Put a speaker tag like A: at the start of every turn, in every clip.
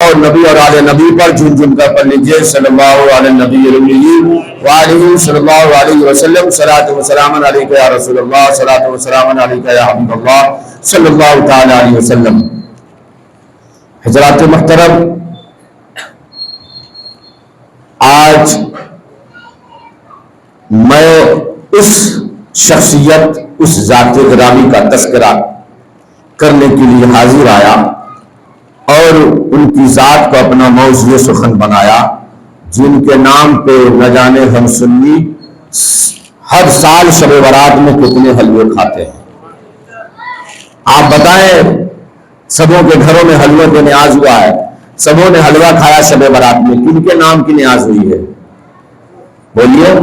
A: اور نبی اور آل نبی پر جھوم جھوم کر پڑھ لیجیے. صلی اللہ علیہ نبی وآلہ صلی اللہ علیہ وسلم. صلاۃ و سلام علیک یا رسول اللہ، صلاۃ و سلام علیک یا حبیب اللہ صلی اللہ تعالی علیہ وسلم. حضرات محترم، آج میں اس شخصیت، اس ذات گرامی کا تذکرہ کرنے کے لیے حاضر آیا اور ان کی ذات کو اپنا موضوع سخن بنایا، جن کے نام پہ نہ جانے ہم سنی ہر سال شب برات میں کتنے حلوے کھاتے ہیں. آپ بتائیں، سبوں کے گھروں میں حلوے کا نیاز ہوا ہے، سبوں نے حلوہ کھایا شب برات میں، کن کے نام کی نیاز ہوئی ہے؟ بولیے.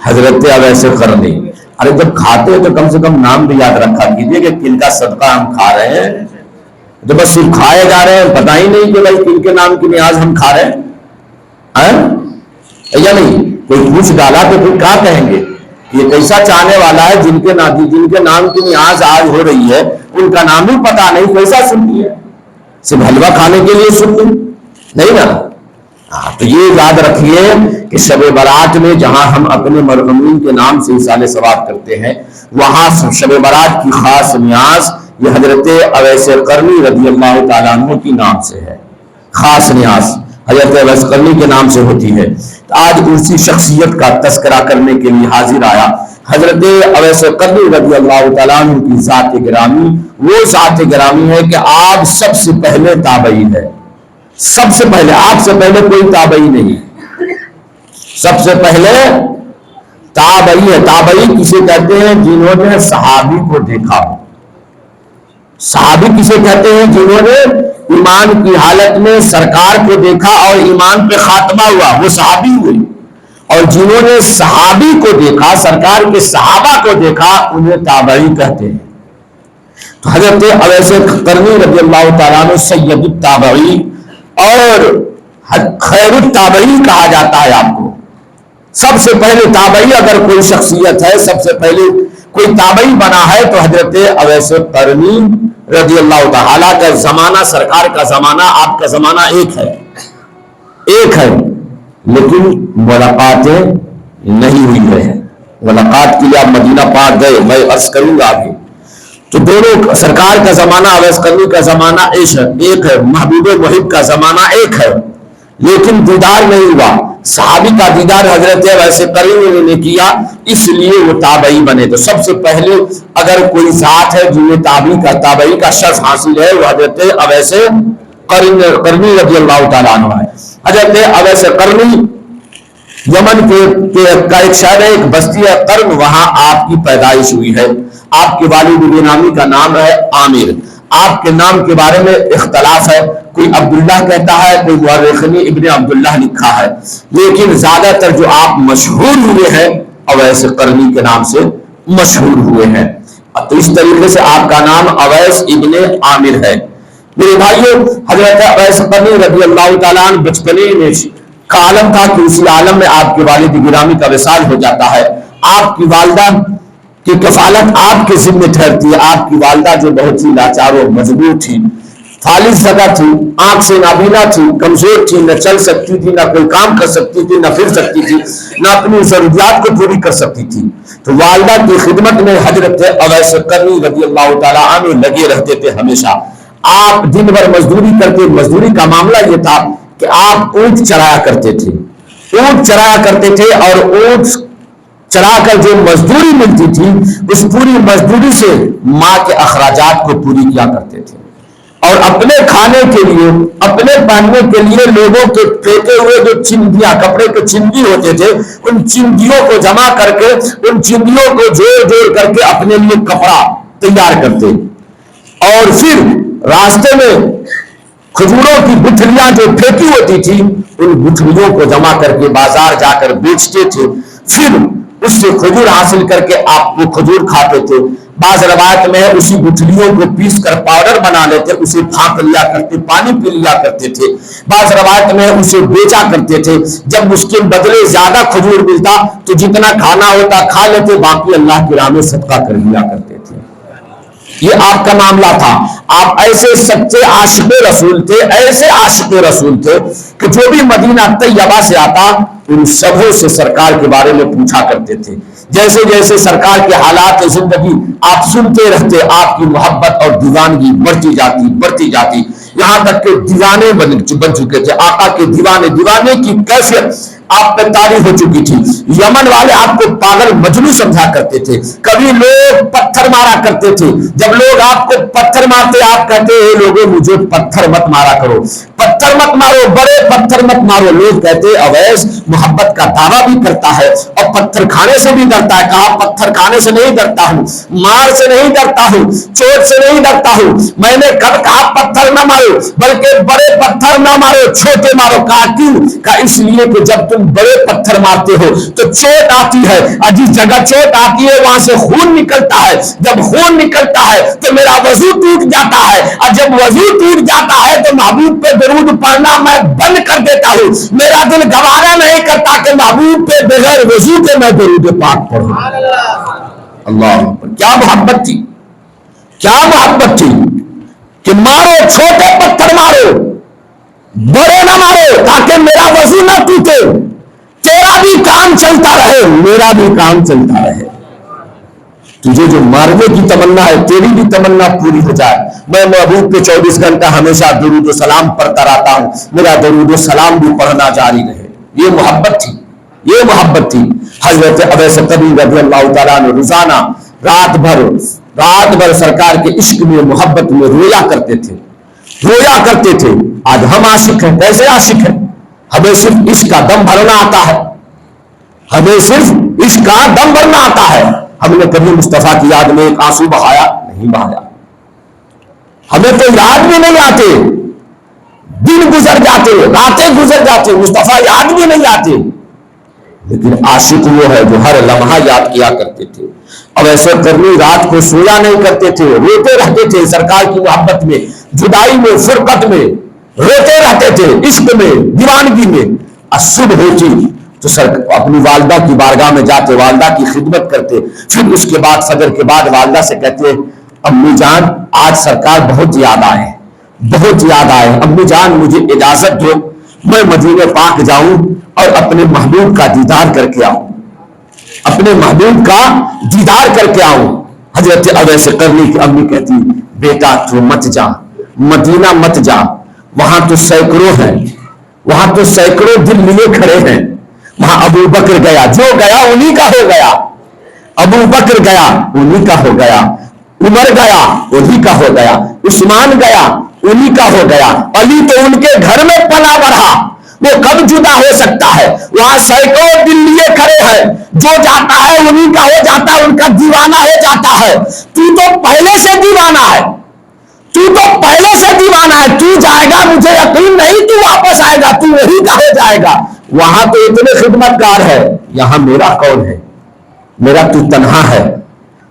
A: حضرت اویس قرنی. ارے جب کھاتے ہیں تو کم سے کم نام بھی یاد رکھا کیجیے کہ کن کا صدقہ ہم کھا رہے ہیں. تو بس صرف کھائے جا رہے ہیں، پتہ ہی نہیں کہ بھائی کن کے نام کی نیاز ہم کھا رہے ہیں یا نہیں. کوئی پوچھ ڈالا تو پھر کیا کہیں گے؟ یہ کیسا چاہنے والا ہے جن کے نام کی نیاز آج ہو رہی ہے ان کا نام بھی پتہ نہیں، کیسا سنتی ہے؟ صرف حلوہ کھانے کے لیے سن لی نہیں نا. تو یہ یاد رکھیے کہ شب برات میں جہاں ہم اپنے مرحومین کے نام سے ایصال ثواب کرتے ہیں، وہاں شب برات کی خاص نیاز یہ حضرت اویس قرنی رضی اللہ تعالیٰ عنہ کی نام سے ہے. خاص نیاز حضرت اویس قرنی کے نام سے ہوتی ہے. آج اسی شخصیت کا تذکرہ کرنے کے لیے حاضر آیا. حضرت اویس قرنی رضی اللہ تعالیٰ عنہ کی ذات گرامی وہ ذات گرامی ہے کہ آپ سب سے پہلے تابعی ہے. سب سے پہلے، آپ سے پہلے کوئی تابعی نہیں، سب سے پہلے تابعی ہے. تابعی کسے کہتے ہیں؟ جنہوں نے صحابی کو دیکھا. صحابی کسے کہتے ہیں؟ جنہوں نے ایمان کی حالت میں سرکار کو دیکھا اور ایمان پہ خاتمہ ہوا، وہ صحابی ہوئے. اور جنہوں نے صحابی کو دیکھا، سرکار کے صحابہ کو دیکھا، انہیں تابعی کہتے ہیں. تو حضرت اویس قرنی رضی اللہ تعالیٰ عنہ سید التابعی اور خیر التابعی کہا جاتا ہے. آپ کو سب سے پہلے تابعی اگر کوئی شخصیت ہے، سب سے پہلے کوئی تابعی بنا ہے تو حضرت اویس قرنی رضی اللہ تعالیٰ کا زمانہ، سرکار کا زمانہ، آپ کا زمانہ ایک ہے لیکن ملاقاتیں نہیں ہوئی ہے. ملاقات کے لیے آپ مدینہ پاک گئے، میں عرض کروں گا آگے. تو دونوں، سرکار کا زمانہ، اویس قرنی کا زمانہ ایک ہے، محبوب محب کا زمانہ ایک ہے، لیکن دیدار نہیں ہوا. صحابی کا دیدار حضرت اویس قرنی نے کیا، اس لیے وہ تابعی بنے. تو سب سے پہلے اگر کوئی ذات ہے جنہیں تابعی کا شرف حاصل ہے، وہ حضرت اویس قرنی رضی اللہ تعالیٰ عنہ ہے. حضرت اویس قرنی یمن کا ایک شہر ہے، ایک بستی ہے قرن، وہاں آپ کی پیدائش ہوئی ہے. آپ کے والد بے نامی کا نام ہے عامر. آپ کے نام کے بارے میں اختلاف ہے، کوئی عبداللہ کہتا ہے، کوئی مورخین ابن عبداللہ لکھا ہے، لیکن زیادہ تر جو آپ مشہور ہوئے ہیں اویس قرنی کے نام سے مشہور ہوئے ہیں. تو اس طریقے سے آپ کا نام اویس ابن عامر ہے. میرے بھائیوں، حضرت اویس قرنی رضی اللہ تعالیٰ عنہ بچپنے میں کا عالم تھا کہ اسی عالم میں آپ کے والد گرامی کا وصال ہو جاتا ہے. آپ کی والدہ کی کفالت آپ کے ذمہ ٹھہرتی ہے. آپ کی والدہ جو بہت ہی لاچار و مجبور تھی، فالج زدہ تھی، آنکھ سے نابینا تھی، کمزور تھی، نہ چل سکتی تھی، نہ کوئی کام کر سکتی تھی، نہ پھر سکتی تھی، نہ اپنی ضروریات کو پوری کر سکتی تھی. تو والدہ کی خدمت میں حضرت اویس قرنی رضی اللہ تعالیٰ عنہ لگے رہتے تھے ہمیشہ. آپ دن بھر مزدوری کرتے. مزدوری کا معاملہ یہ تھا کہ آپ اونٹ چرایا کرتے تھے. اونٹ چرایا کرتے تھے اور اونٹ چرا کر جو مزدوری ملتی تھی، اس پوری مزدوری سے ماں کے اخراجات کو پوری کیا کرتے تھے. اور اپنے کھانے کے لیے، اپنے پہننے کے لیے لوگوں کے پھینکے ہوئے جو چندیاں، کپڑے کے چندی ہوتے تھے، ان چندیوں کو جمع کر کے، ان چندیوں کو جوڑ جوڑ کر کے اپنے لیے کپڑا تیار کرتے. اور پھر راستے میں کھجوروں کی گٹھلیاں جو پھینکی ہوتی تھی، ان گٹھلیوں کو جمع کر کے بازار جا کر بیچتے تھے. پھر اس سے کھجور حاصل کر کے آپ وہ کھجور کھاتے تھے. بعض روایت میں اسی گٹھلیوں کو پیس کر پاؤڈر بنا لیتے، اسے پھاپ لیا کرتے، پانی پی لیا کرتے تھے. بعض روایت میں اسے بیچا کرتے تھے. جب اس کے بدلے زیادہ کھجور ملتا تو جتنا کھانا ہوتا کھا لیتے، باقی اللہ کی راہ میں صدقہ کر دیا کرتے تھے. یہ آپ کا معاملہ تھا. آپ ایسے سچے عاشق رسول تھے, ایسے عاشق رسول تھے کہ جو بھی مدینہ طیبہ سے آتا ان سبوں سے سرکار کے بارے میں پوچھا کرتے تھے. جیسے جیسے سرکار کے حالات زندگی آپ سنتے رہتے, آپ کی محبت اور دیوانگی بڑھتی جاتی, یہاں تک کہ دیوانے بن چکے تھے. آقا کے دیوانے کی کیفیت آپ پہ طاری ہو چکی تھی. یمن والے آپ کو پاگل مجنون سمجھا کرتے تھے. کبھی لوگ پتھر مارا کرتے تھے. جب لوگ آپ کو پتھر مارتے, آپ کہتے اے لوگوں مجھے پتھر مت مارا کرو, پتھر مت مارو, بڑے پتھر مت مارو. لوگ کہتے اویس محبت کا دعویٰ بھی کرتا ہے اور پتھر کھانے سے بھی ڈرتا ہے. کہا پتھر کھانے سے نہیں ڈرتا ہوں, مار سے نہیں ڈرتا ہوں, چوٹ سے نہیں ڈرتا ہوں. میں نے کب کہا پتھر نہ مارو, بلکہ بڑے پتھر نہ مارو, چھوٹے مارو. کہا کیوں؟ کہا اس لیے کہ جب تم بڑے پتھر مارتے ہو تو چوٹ آتی ہے, جس جگہ چوٹ آتی ہے وہاں سے خون نکلتا ہے. جب خون نکلتا ہے تو میرا وضو ٹوٹ جاتا ہے, اور جب وضو ٹوٹ جاتا ہے تو محبوب پہ درود پڑھنا میں بند کر دیتا ہوں. میرا دل گوارا نہیں کرتا کہ محبوب پہ بغیر وضو کے میں درود پاک پڑھوں. اللہ, کیا محبت تھی, کیا محبت تھی کہ مارو, چھوٹے پتھر مارو, بڑے نہ مارو, تاکہ میرا وضو نہ ٹوٹے, تیرا بھی کام چلتا رہے, میرا بھی کام چلتا رہے. تجھے جو مارنے کی تمنا ہے تیری بھی تمنا پوری ہو جائے. میں محبوب پہ 24 گھنٹہ ہمیشہ درود و سلام پڑھتا رہتا ہوں, میرا درود و سلام بھی پڑھنا جاری رہے. یہ محبت تھی, یہ محبت تھی. حضرت ابو صدیق رضی اللہ تعالیٰ نے روزانہ رات بھر سرکار کے عشق میں, محبت میں رویا کرتے تھے. آج ہم عاشق ہیں, کیسے عاشق ہیں؟ ہمیں صرف عشق کا دم بھرنا آتا ہے, ہمیں صرف عشق کا دم بھرنا آتا ہے. ہم نے کبھی مصطفیٰ کی یاد میں ایک آنسو بہایا نہیں بہایا. ہمیں تو یاد بھی نہیں آتے, دن گزر جاتے, راتیں گزر جاتے, مصطفیٰ یاد بھی نہیں آتے. لیکن عاشق وہ ہے جو ہر لمحہ یاد کیا کرتے تھے. اب ایسے کرنی رات کو سویا نہیں کرتے تھے, روتے رہتے تھے سرکار کی محبت میں, جدائی میں, فرقت میں روتے رہتے تھے, عشق میں, دیوانگی میں. صبح ہوتی تو اپنی والدہ کی بارگاہ میں جاتے, والدہ کی خدمت کرتے. پھر اس کے بعد فجر کے بعد والدہ سے کہتے امی جان آج سرکار بہت یاد آئے, امی جان مجھے اجازت دو میں مدینے پاک جاؤں اور اپنے محبوب کا دیدار کر کے آؤں, اپنے محبوب کا دیدار کر کے آؤں. حضرت اویس قرنی کی امی کہتی بیٹا تو مت جا, مدینہ مت جا, وہاں تو سینکڑوں ہیں, وہاں تو سینکڑوں دل لیے کھڑے ہیں. وہاں ابو بکر گیا, جو گیا انہی کا ہو گیا. ابو بکر گیا انہی کا ہو گیا, عمر گیا انہی کا ہو گیا, عثمان گیا انہی کا ہو گیا, علی تو ان کے گھر میں پلا بڑھا, وہ کب جدا ہو سکتا ہے؟ وہاں سینکڑوں دل لیے کھڑے ہیں, جو جاتا ہے انہی کا ہو جاتا ہے, ان کا دیوانہ ہو جاتا ہے. تو پہلے سے دیوانہ ہے, تو جائے گا مجھے یقین نہیں, تو واپس آئے گا, تو وہی کا ہو جائے گا. وہاں تو اتنے خدمتگار ہے, یہاں میرا کون ہے؟ میرا تو تنہا ہے,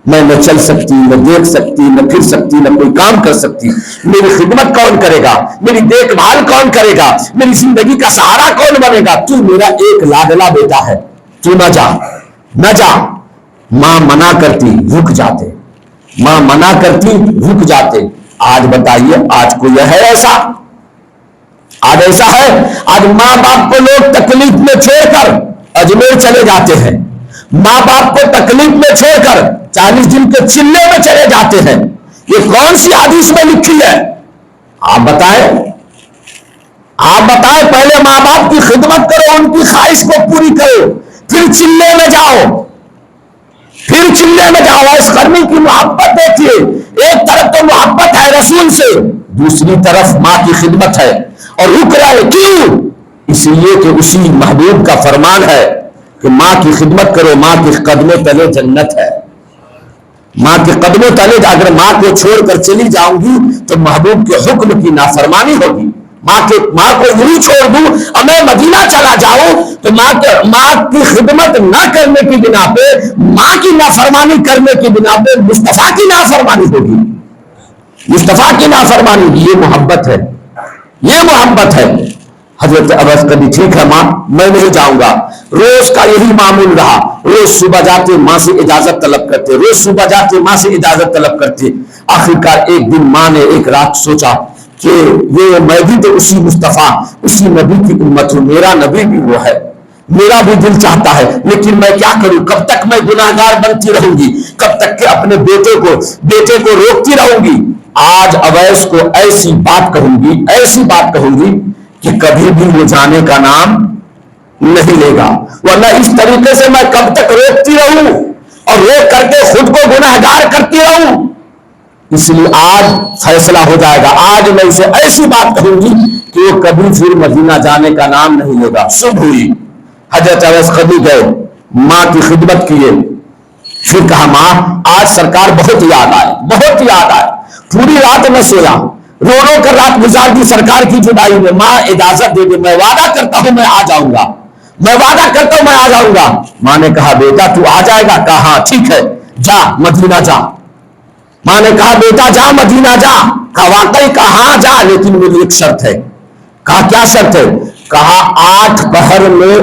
A: میں نہ چل سکتی, نہ دیکھ سکتی, نہ پھر سکتی, نہ کوئی کام کر سکتی. میری خدمت کون کرے گا, میری دیکھ بھال کون کرے گا, میری زندگی کا سہارا کون بنے گا؟ تو میرا ایک لاڈلا بیٹا ہے, تو نہ جا. ماں منع کرتی رک جاتے, ماں منع کرتی رک جاتے. آج بتائیے, آج کوئی ہے ایسا؟ آج ایسا ہے؟ آج ماں باپ کو لوگ تکلیف میں چھوڑ کر اجمیر چلے جاتے ہیں, ماں باپ کو تکلیف میں چھوڑ کر 40 دن کے چلے میں چلے جاتے ہیں. یہ کون سی حدیث میں لکھی ہے؟ آپ بتائیں, پہلے ماں باپ کی خدمت کرو, ان کی خواہش کو پوری کرو, پھر چلے میں جاؤ. اس کرنے کی محبت دیکھیے, ایک طرف تو محبت ہے رسول سے, دوسری طرف ماں کی خدمت ہے, اور رک رہے کیوں؟ اس لیے کہ اسی محبوب کا فرمان ہے کہ ماں کی خدمت کرو, ماں کے قدموں تلے جنت ہے. ماں کے قدموں تلے, اگر ماں کو چھوڑ کر چلی جاؤں گی تو محبوب کے حکم کی نافرمانی ہوگی. ماں کو یوں چھوڑ دوں اور میں مدینہ چلا جاؤں تو ماں کی خدمت نہ کرنے کی بنا پہ, ماں کی نافرمانی کرنے کی بنا پہ مصطفیٰ کی نافرمانی ہوگی. مصطفیٰ کی نافرمانی, یہ محبت ہے. حضرت عباس کبھی ٹھیک ہے ماں میں نہیں جاؤں گا. روز کا یہی معمول رہا, روز صبح جاتے ماں سے اجازت طلب کرتے, آخرکار ایک دن ماں نے ایک رات سوچا کہ یہ میں بھی تو اسی مصطفیٰ اسی نبی کی امت ہوں، میرا نبی بھی وہ ہے، میرا بھی دل چاہتا ہے، لیکن میں کیا کروں؟ کب تک میں گناہگار بنتی رہوں گی؟ کب تک کہ اپنے بیٹے کو روکتی رہوں گی؟ آج اویس کو ایسی بات کہوں گی کہ کبھی بھی وہ جانے کا نام نہیں لے گا، ورنہ اس طریقے سے میں کب تک روکتی رہوں اور روک کر کے خود کو گناہگار کرتی رہوں؟ اس لیے آج فیصلہ ہو جائے گا، آج میں اسے ایسی بات کہوں گی کہ وہ کبھی پھر مدینہ جانے کا نام نہیں لے گا۔ صبح ہوئی، حضرت اویس قدی گئے، ماں کی خدمت کیے، پھر کہا ماں آج سرکار بہت یاد آئے، پوری رات میں سویا، رو کر رات گزار دی سرکار کی جدائی میں، ماں اجازت دے دے، میں وعدہ کرتا ہوں میں آ جاؤں گا۔ ماں نے کہا بیٹا تو آ جائے گا؟ کہا ہاں ٹھیک ہے، جا مدینہ جا۔ ماں نے کہا بیٹا جا مدینہ جا، کہا واقعی؟ کہا ہاں جا، لیکن میری ایک شرط ہے۔ کہا کیا شرط ہے؟ کہا 8 پہر میں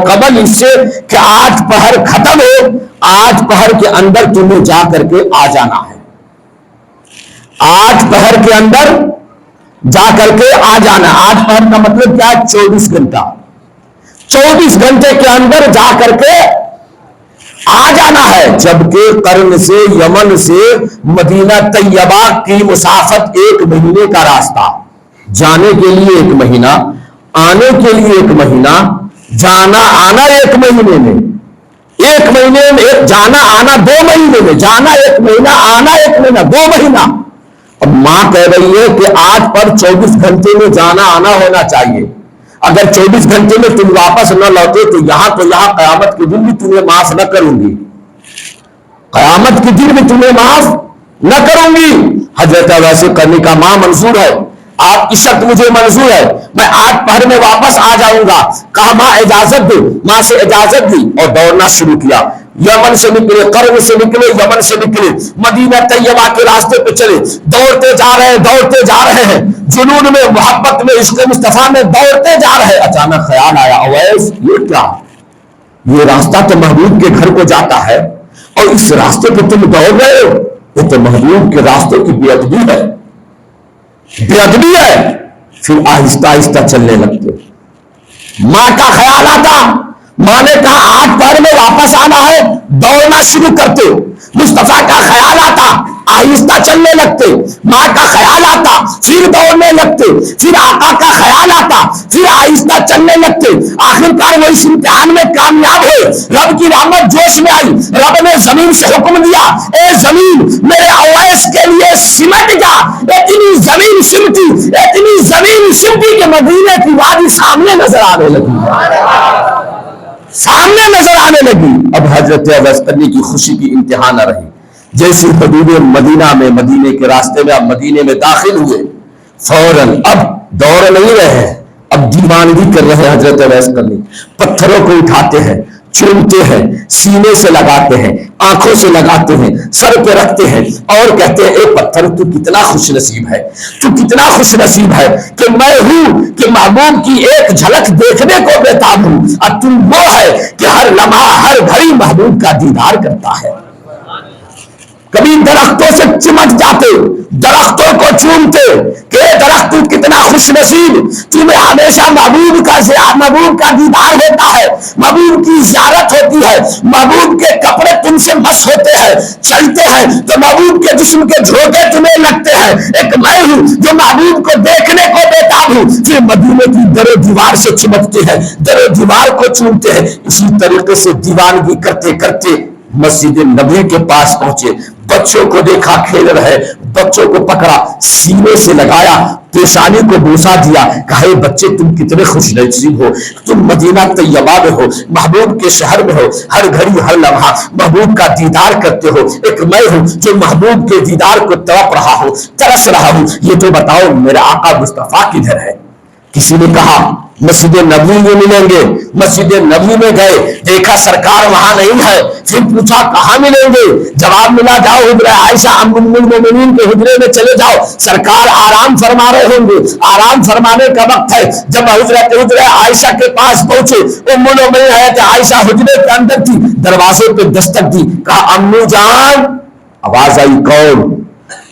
A: قبل اس سے کہ 8 پہر ختم ہو، 8 پہر کے اندر تمہیں جا کر کے آ جانا ہے، 8 پہر کے اندر جا کر کے آ جانا۔ 8 پہر کا مطلب کیا ہے؟ 24 گھنٹہ، 24 گھنٹے کے اندر جا کر کے آ جانا ہے۔ جبکہ قرن سے یمن سے مدینہ طیبہ کی مسافت 1 مہینے کا راستہ، جانے کے لیے 1 مہینہ، آنے کے لیے 1 مہینہ، جانا آنا 1 مہینے میں، 1 مہینے میں جانا آنا 2 مہینے میں، جانا 1 مہینہ، آنا 1 مہینہ، 2 مہینہ۔ اب ماں کہہ رہی ہے کہ 8 پر 24 گھنٹے میں جانا آنا ہونا چاہیے، اگر 24 گھنٹے میں تم واپس نہ لوٹے تو یہاں قیامت کے دن بھی تمہیں معاف نہ کروں گی، قیامت کے دن بھی تمہیں معاف نہ کروں گی۔ حضرت ویسے کرنے کا ماں منظور ہے، آپ کی شرط مجھے منظور ہے، میں 8 پہر میں واپس آ جاؤں گا۔ کہا ماں اجازت دے، ماں سے اجازت دی اور دوڑنا شروع کیا۔ یمن سے نکلے، قرن سے نکلے، یمن سے نکلے، مدینہ طیبہ کے راستے پہ چلے، دوڑتے جا رہے ہیں، جنون میں، محبت میں، عشق مصطفیٰ میں دوڑتے جا رہے۔ اچانک خیال آیا اویس یہ کیا؟ یہ راستہ تو محبوب کے گھر کو جاتا ہے اور اس راستے پہ تم دوڑ رہے ہو، یہ تو محبوب کے راستے کی بے ادبی ہے۔ پھر آہستہ آہستہ چلنے لگتے۔ ماں کا خیال آتا، ماں نے کہا 8 پہر میں واپس آنا ہے، دوڑنا شروع کرتے۔ مصطفیٰ کا خیال آتا، آہستہ چلنے لگتے۔ ماں کا خیال آتا، پھر دوڑنے لگتے۔ پھر آقا کا خیال آتا، پھر آہستہ چلنے لگتے۔ آخرکار وہ اس امتحان میں کامیاب ہوئے، رب کی رحمت جوش میں آئی، رب نے زمین سے حکم دیا اے زمین میرے اویس کے لیے سمٹ جا۔ اتنی زمین سمٹی کہ مدینے کی وادی سامنے نظر آنے لگی۔ اب حضرت اویس قرنی کی خوشی کی انتہا نہ رہی، جیسی حدود مدینہ میں، مدینے کے راستے میں، اب مدینے میں داخل ہوئے، فوراً اب دوڑ نہیں رہے ہیں، اب دیوانگی کر رہے ہیں۔ حضرت اویس قرنی پتھروں کو اٹھاتے ہیں، چومتے ہیں، سینے سے لگاتے ہیں، آنکھوں سے لگاتے ہیں، سر پہ رکھتے ہیں اور کہتے ہیں اے پتھر تو کتنا خوش نصیب ہے کہ میں ہوں کہ محبوب کی ایک جھلک دیکھنے کو بےتاب ہوں، اور تم وہ ہے کہ ہر لمحہ ہر گھڑی محبوب کا دیدار کرتا ہے۔ کبھی درختوں سے چمٹ جاتے، درختوں کو چومتے کہ درخت تو کتنا خوش نصیب، تمہیں ہمیشہ محبوب کا دیدار ہوتا ہے، محبوب کی زیارت ہوتی ہے، محبوب کے کپڑے تم سے مس ہوتے ہیں، چلتے ہیں تو محبوب کے جسم کے جھونکے تمہیں لگتے ہیں۔ ایک میں ہوں جو محبوب کو دیکھنے کو بےتاب ہوں، پھر مدینے کی در و دیوار سے چمٹتے ہیں، در و دیوار کو چومتے ہیں۔ اسی طریقے سے دیوانگی کرتے کرتے مسجد نبوی کے پاس پہنچے، بچوں کو دیکھا کھیل رہے، بچوں کو پکڑا، سینے سے لگایا، پیشانی کو بوسا دیا، کہا اے بچے تم کتنے خوش نصیب ہو، تم مدینہ طیبہ میں ہو، محبوب کے شہر میں ہو، ہر گھڑی ہر لمحہ محبوب کا دیدار کرتے ہو۔ ایک میں ہوں جو محبوب کے دیدار کو تڑپ رہا ہوں، ترس رہا ہوں، یہ تو بتاؤ میرا آقا مصطفیٰ کدھر ہے؟ کسی نے کہا مسجد نبوی میں ملیں گے۔ مسجد نبوی میں گئے، دیکھا سرکار وہاں نہیں ہے، پھر پوچھا کہاں ملیں گے؟ جواب ملا جاؤ حجرہ عائشہ ام المومنین کے حجرے میں چلے جاؤ، سرکار آرام فرما رہے ہوں گے، آرام فرمانے کا وقت ہے۔ جب حجرہ عائشہ کے پاس پہنچے، ام المومنین حضرت عائشہ حجرے کے اندر تھی، دروازے پہ دستک دی، کہا امی جان۔ آواز آئی کون؟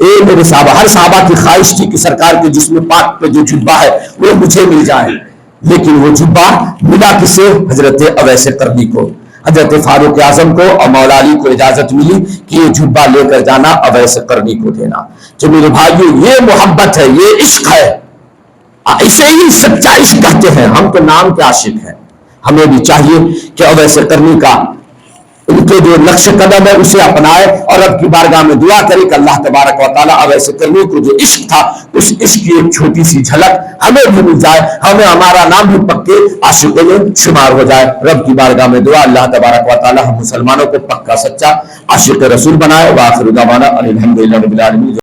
A: اے میرے صحابہ، ہر صحابہ کی خواہش تھی کہ سرکار کے جسم پاک پہ جو جبہ ہے وہ مجھے مل جائے، لیکن وہ جبہ ملا کسے؟ حضرت اویس قرنی کو، حضرت فاروق اعظم کو اور مولا علی کو اجازت ملی کہ یہ جبہ لے کر جانا، اویس قرنی کو دینا۔ جو میرے بھائیو، یہ محبت ہے، یہ عشق ہے، اسے ہی سچا عشق کہتے ہیں۔ ہم تو نام کے عاشق ہیں، ہمیں بھی چاہیے کہ اویس قرنی کا ان کے جو نقش قدم ہے اسے اپنائے اور رب کی بارگاہ میں دعا کرے کہ اللہ تبارک و تعالیٰ اویس قرنی کو جو عشق تھا اس عشق کی ایک چھوٹی سی جھلک ہمیں بھی مل جائے، ہمیں ہمارا نام بھی پکے عاشقوں میں شمار ہو جائے۔ رب کی بارگاہ میں دعا، اللہ تبارک و تعالیٰ ہم مسلمانوں کو پکا سچا عاشق رسول بنائے۔ وآخر دعوانا ان الحمدللہ رب العالمین۔